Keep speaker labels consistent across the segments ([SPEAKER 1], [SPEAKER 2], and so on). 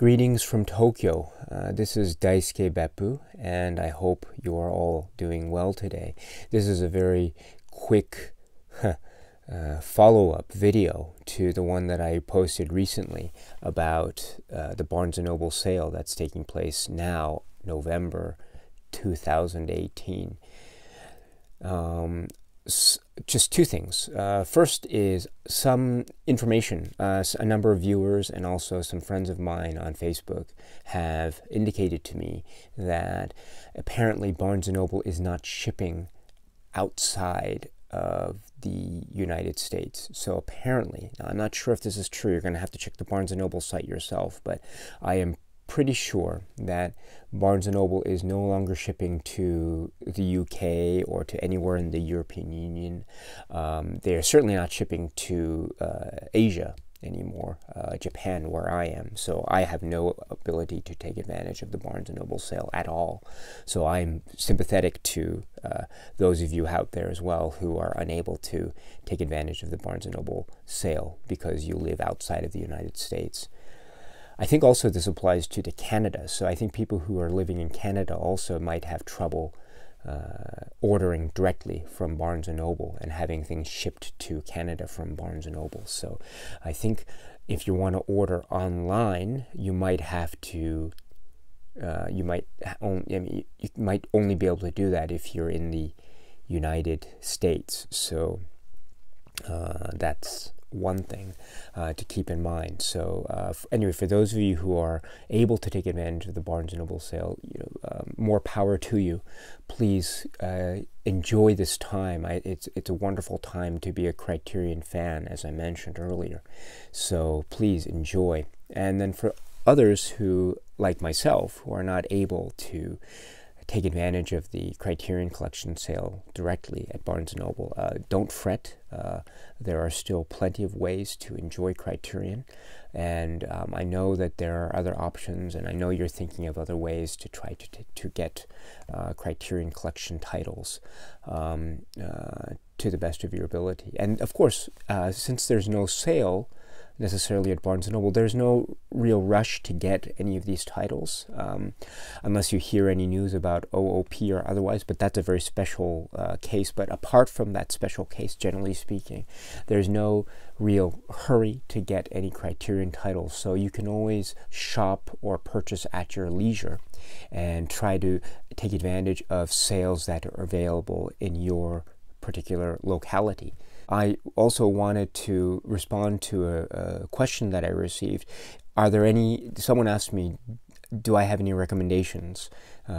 [SPEAKER 1] Greetings from Tokyo. This is Daisuke Beppu, and I hope you are all doing well today. This is a very quick follow-up video to the one that I posted recently about the Barnes & Noble sale that's taking place now, November 2018. Just two things. First is some information. A number of viewers and also some friends of mine on Facebook have indicated to me that apparently Barnes & Noble is not shipping outside of the United States. So apparently, now I'm not sure if this is true, you're going to have to check the Barnes & Noble site yourself, but I am pretty sure that Barnes & Noble is no longer shipping to the UK or to anywhere in the European Union. They are certainly not shipping to Asia anymore, Japan, where I am. So I have no ability to take advantage of the Barnes & Noble sale at all. So I'm sympathetic to those of you out there as well who are unable to take advantage of the Barnes & Noble sale because you live outside of the United States. I think also this applies to Canada, so I think people who are living in Canada also might have trouble ordering directly from Barnes & Noble and having things shipped to Canada from Barnes & Noble. So I think if you want to order online, you might have to, you might only be able to do that if you're in the United States. So that's one thing to keep in mind. So anyway, for those of you who are able to take advantage of the Barnes & Noble sale, more power to you. Please enjoy this time. It's a wonderful time to be a Criterion fan, as I mentioned earlier. So please enjoy. And then for others who, like myself, who are not able to take advantage of the Criterion Collection sale directly at Barnes & Noble, don't fret. There are still plenty of ways to enjoy Criterion, and I know that there are other options, and I know you're thinking of other ways to try to get Criterion Collection titles to the best of your ability. And of course, since there's no sale necessarily at Barnes & Noble, there's no real rush to get any of these titles, unless you hear any news about OOP or otherwise, but that's a very special case. But apart from that special case, generally speaking, there's no real hurry to get any Criterion titles, so you can always shop or purchase at your leisure and try to take advantage of sales that are available in your particular locality. I also wanted to respond to a question that I received. Someone asked me, do I have any recommendations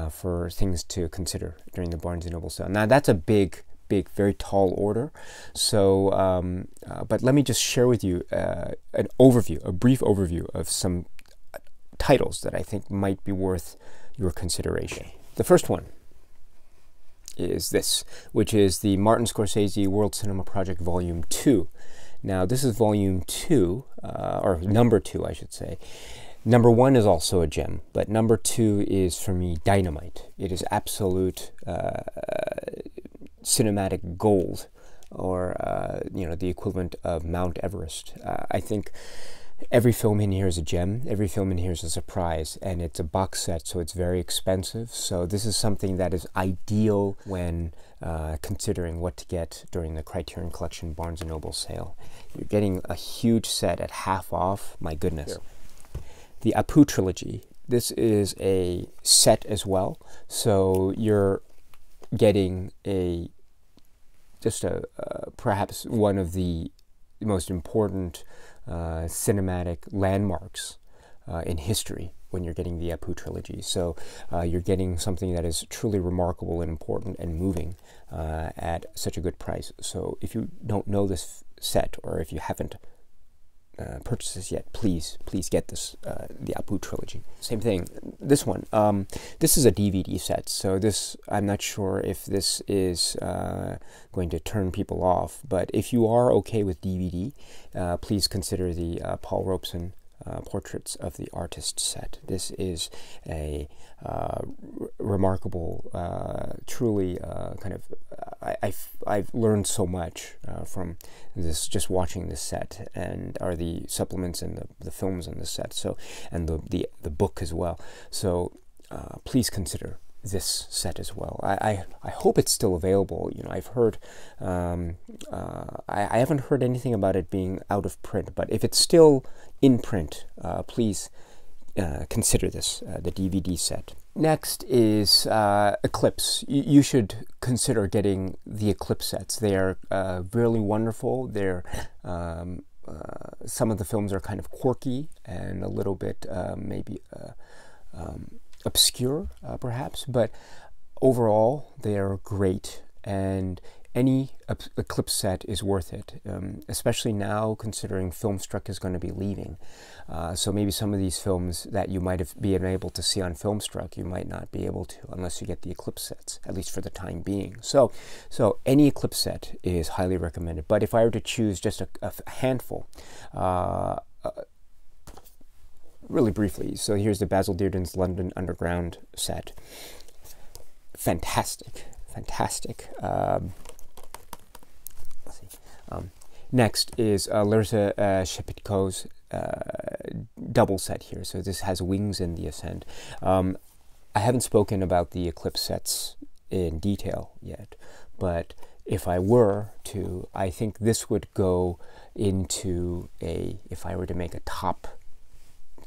[SPEAKER 1] for things to consider during the Barnes & Noble sale? Now that's a big, very tall order. So, but let me just share with you a brief overview of some titles that I think might be worth your consideration. The first one is this, which is the Martin Scorsese World Cinema Project Volume 2. Now, this is Volume 2, or Number 2, I should say. Number 1 is also a gem, but Number 2 is, for me, dynamite. It is absolute cinematic gold, or, the equivalent of Mount Everest. I think every film in here is a gem, every film in here is a surprise, and it's a box set, so it's very expensive. So this is something that is ideal when considering what to get during the Criterion Collection Barnes & Noble sale. You're getting a huge set at half off, my goodness. Sure. The Abu Trilogy, this is a set as well, so you're getting perhaps one of the most important cinematic landmarks in history when you're getting the Abu Trilogy. So you're getting something that is truly remarkable and important and moving at such a good price. So if you don't know this set, or if you haven't purchased this yet, please get this, the Abu Trilogy. Same thing, this one. This is a DVD set, so this, I'm not sure if this is going to turn people off, but if you are okay with DVD, please consider the Paul Robeson Portraits of the Artist set. This is a remarkable, truly kind of I've learned so much from this, just watching this set, and are the supplements and the films in the set. So, and the book as well. So please consider this set as well. I hope it's still available. You know, I've heard, I haven't heard anything about it being out of print, but if it's still in print, please consider this, the DVD set. Next is Eclipse. You should consider getting the Eclipse sets. They are really wonderful. They're some of the films are kind of quirky and a little bit maybe obscure, perhaps, but overall they are great, and any Eclipse set is worth it, especially now considering Filmstruck is going to be leaving. So maybe some of these films that you might have been able to see on Filmstruck, you might not be able to unless you get the Eclipse sets, at least for the time being. So any Eclipse set is highly recommended. But if I were to choose just a handful, really briefly, so here's the Basil Dearden's London Underground set. Fantastic, fantastic. Next is Larissa Shepitko's double set here. So this has Wings in the Ascent. I haven't spoken about the Eclipse sets in detail yet, but if I were to, I think this would go into if I were to make a top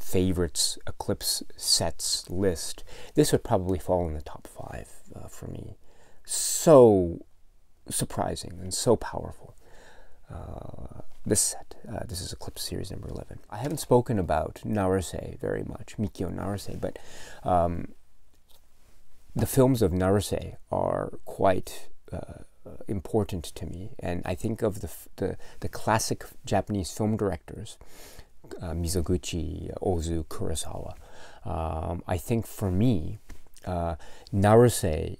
[SPEAKER 1] favorites Eclipse sets list, this would probably fall in the top 5 for me. So surprising and so powerful. This set, this is Eclipse series number 11. I haven't spoken about Naruse very much, Mikio Naruse, but the films of Naruse are quite important to me, and I think of the classic Japanese film directors, Mizoguchi, Ozu, Kurosawa. I think for me, Naruse's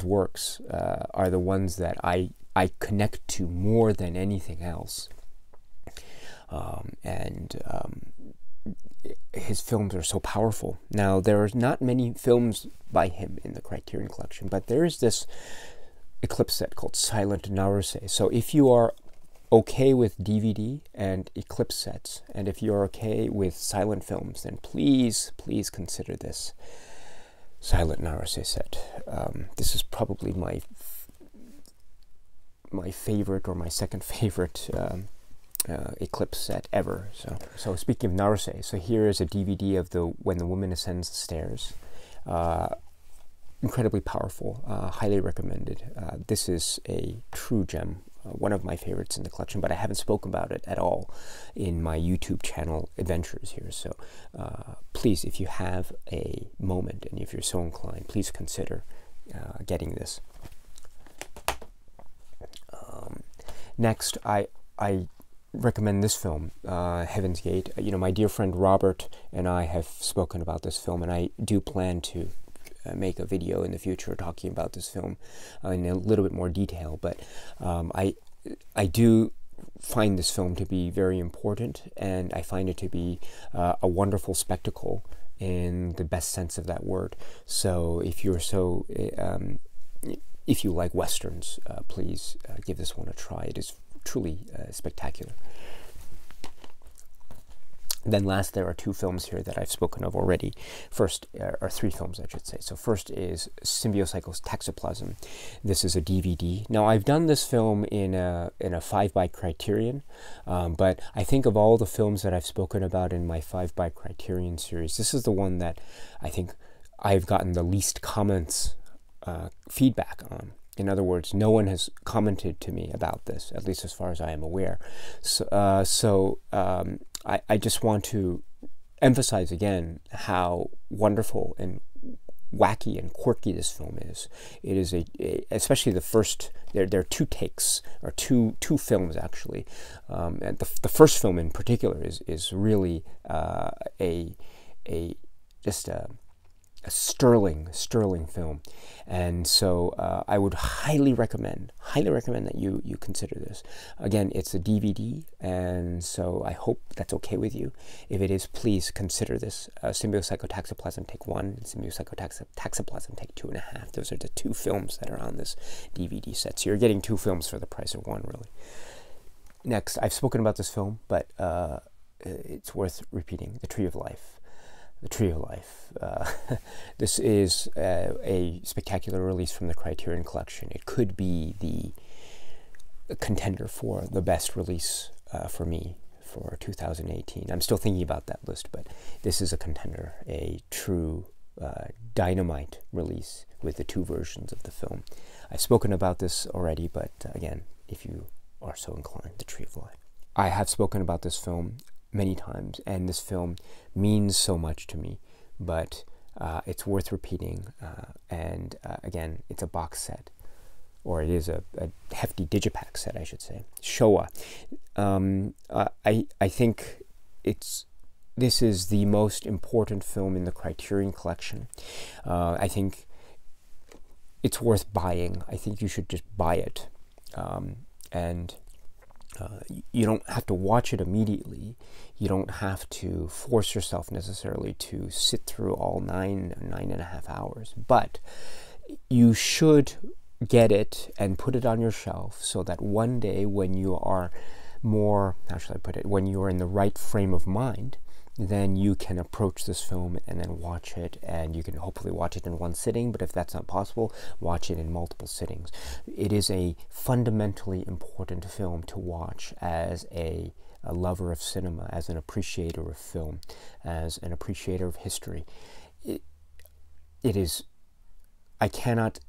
[SPEAKER 1] works are the ones that I connect to more than anything else. His films are so powerful. Now, there are not many films by him in the Criterion collection, but there is this Eclipse set called Silent Naruse. So if you are okay with DVD and Eclipse sets, and if you're okay with silent films, then please consider this Silent Naruse set. This is probably my favorite, or my second favorite Eclipse set ever. So speaking of Naruse, so here is a DVD of When the Woman Ascends the Stairs. Incredibly powerful, highly recommended. This is a true gem, one of my favorites in the collection, but I haven't spoken about it at all in my YouTube channel adventures here. So please, if you have a moment and if you're so inclined, please consider getting this. Next, I recommend this film, Heaven's Gate. You know, my dear friend Robert and I have spoken about this film, and I do plan to make a video in the future talking about this film in a little bit more detail. But I do find this film to be very important, and I find it to be a wonderful spectacle in the best sense of that word. So if you're if you like westerns, please give this one a try. It is truly spectacular. Then last, there are 2 films here that I've spoken of already. First, or 3 films, I should say. So first is Symbiocycle's Taxoplasm. This is a DVD. Now, I've done this film in a 5x Criterion, but I think of all the films that I've spoken about in my 5x Criterion series, this is the one that I think I've gotten the least comments, feedback on. In other words, no one has commented to me about this, at least as far as I am aware. So, I just want to emphasize again how wonderful and wacky and quirky this film is. It is especially the first. There are 2 takes, or two films actually. And the first film in particular is really a sterling film. And so I would highly recommend that you consider this. Again, it's a DVD, and so I hope that's okay with you. If it is, please consider this. Symbiocycotoxoplasm Take 1 and Symbiocycotoxoplasm Take 2.5. Those are the 2 films that are on this DVD set. So you're getting 2 films for the price of 1, really. Next, I've spoken about this film, but it's worth repeating. The Tree of Life. The Tree of Life. This is a spectacular release from the Criterion Collection. It could be the contender for the best release for me for 2018. I'm still thinking about that list, but this is a contender, a true dynamite release with the 2 versions of the film. I've spoken about this already, but again, if you are so inclined, The Tree of Life. I have spoken about this film many times, and this film means so much to me, but it's worth repeating, and again, it's a box set, or it is a hefty digipack set, I should say. Showa. I think this is the most important film in the Criterion Collection. I think it's worth buying. I think you should just buy it, and you don't have to watch it immediately. You don't have to force yourself necessarily to sit through all 9.5 hours, but you should get it and put it on your shelf so that one day when you are more, how should I put it, when you are in the right frame of mind, then you can approach this film and then watch it, and you can hopefully watch it in one sitting, but if that's not possible, watch it in multiple sittings. It is a fundamentally important film to watch as a lover of cinema, as an appreciator of film, as an appreciator of history. It is, I cannot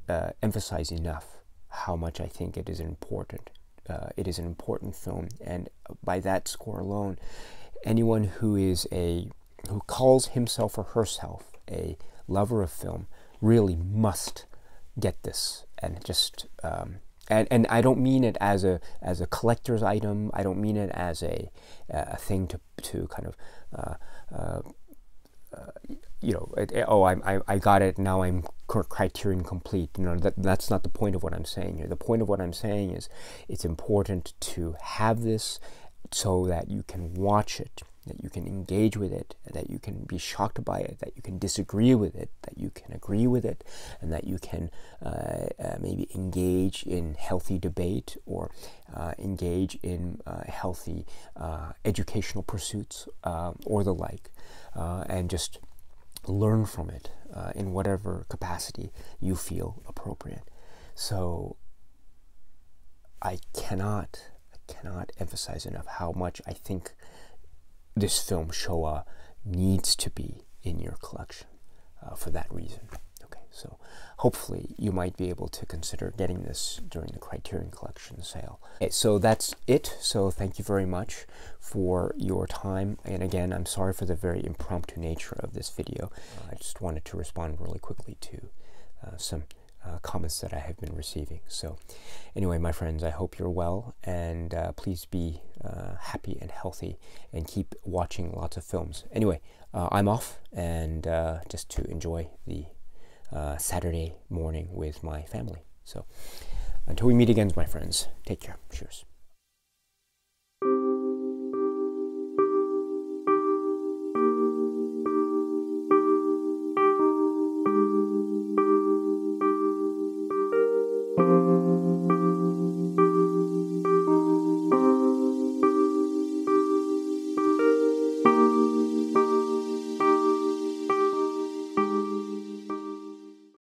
[SPEAKER 1] emphasize enough how much I think it is important. It is an important film, and by that score alone, anyone who calls himself or herself a lover of film really must get this, and just and I don't mean it as a collector's item. I don't mean it as a thing to kind of I got it, now I'm Criterion complete. That's not the point of what I'm saying here. The point of what I'm saying is it's important to have this so that you can watch it, that you can engage with it, that you can be shocked by it, that you can disagree with it, that you can agree with it, and that you can maybe engage in healthy debate, or engage in healthy educational pursuits, or the like, and just learn from it in whatever capacity you feel appropriate. So I cannot emphasize enough how much I think this film, Showa, needs to be in your collection for that reason. Okay, so hopefully you might be able to consider getting this during the Criterion Collection sale. Okay, so that's it. So thank you very much for your time. And again, I'm sorry for the very impromptu nature of this video. I just wanted to respond really quickly to some comments that I have been receiving. So anyway, my friends, I hope you're well, and please be happy and healthy, and keep watching lots of films. Anyway, I'm off, and just to enjoy the Saturday morning with my family. So until we meet again, my friends, take care. Cheers.